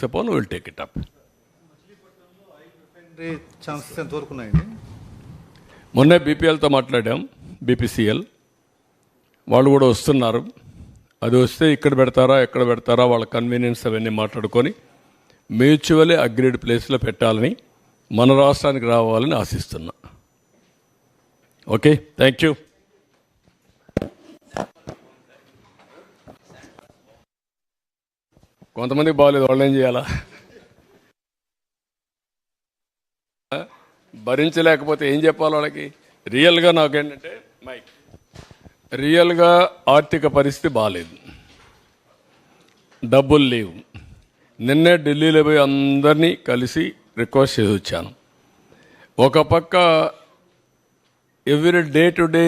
upon, we will take it up. Chances ఎంతవరకు ఉన్నాయండి? మొన్నే బీపీఎల్తో మాట్లాడాం, బీపీసీఎల్ వాళ్ళు కూడా వస్తున్నారు. అది వస్తే ఇక్కడ పెడతారా ఎక్కడ పెడతారా వాళ్ళ కన్వీనియన్స్ అవన్నీ మాట్లాడుకొని మ్యూచువల్లీ అగ్రీడ్ ప్లేస్లో పెట్టాలని, మన రాష్ట్రానికి రావాలని ఆశిస్తున్నా. Okay, thank you. కొంతమందికి బాగాలేదు, వాళ్ళు ఏం చేయాలా? భరించలేకపోతే ఏం చెప్పాలి వాళ్ళకి? రియల్గా నాకేంటంటే రియల్గా ఆర్థిక పరిస్థితి బాగాలేదు, డబ్బులు లేవు. నిన్నే ఢిల్లీలో పోయి అందరినీ కలిసి రిక్వెస్ట్ చేసి వచ్చాను. ఒక పక్క ఎవ్రీ డే టు డే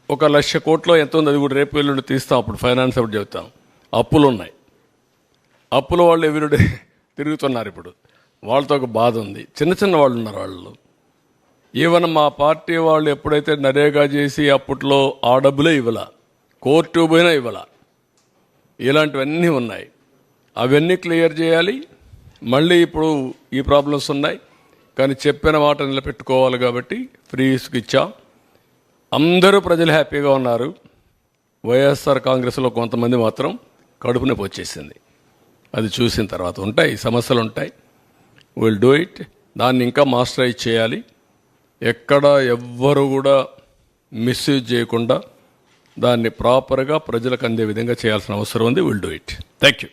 1,00,000 కోట్లు ఎంత ఉంది, అది కూడా రేపు ఎల్లుండి తీస్తాం, అప్పుడు ఫైనాన్స్ అప్పుడు చెబుతాం. అప్పులు ఉన్నాయి, అప్పుల వాళ్ళు ఎవ్రీడే తిరుగుతున్నారు. ఇప్పుడు వాళ్ళతో ఒక బాధ ఉంది. చిన్న చిన్న వాళ్ళు ఉన్నారు. వాళ్ళు ఈవెన్ మా పార్టీ వాళ్ళు ఎప్పుడైతే నరేగా చేసి అప్పట్లో ఆ డబ్బులే ఇవ్వాల, కోర్టు పోయినా ఇవ్వాల, ఇలాంటివన్నీ ఉన్నాయి. అవన్నీ క్లియర్ చేయాలి. మళ్ళీ ఇప్పుడు ఈ ప్రాబ్లమ్స్ ఉన్నాయి, కానీ చెప్పిన మాట నిలబెట్టుకోవాలి కాబట్టి ఫ్రీ ఇసుక ఇచ్చాం. అందరూ ప్రజలు హ్యాపీగా ఉన్నారు. వైఎస్ఆర్ కాంగ్రెస్లో కొంతమంది మాత్రం కడుపు నొప్పి వచ్చేసింది. అది చూసిన తర్వాత ఉంటాయి సమస్యలు, ఉంటాయి. Will do it. దాన్ని ఇంకా మాస్టరైజ్ చేయాలి. ఎక్కడ ఎవ్వరు కూడా మిస్యూజ్ చేయకుండా దాన్ని ప్రాపర్గా ప్రజలకు అందే విధంగా చేయాల్సిన అవసరం ఉంది. Will do it. Thank you.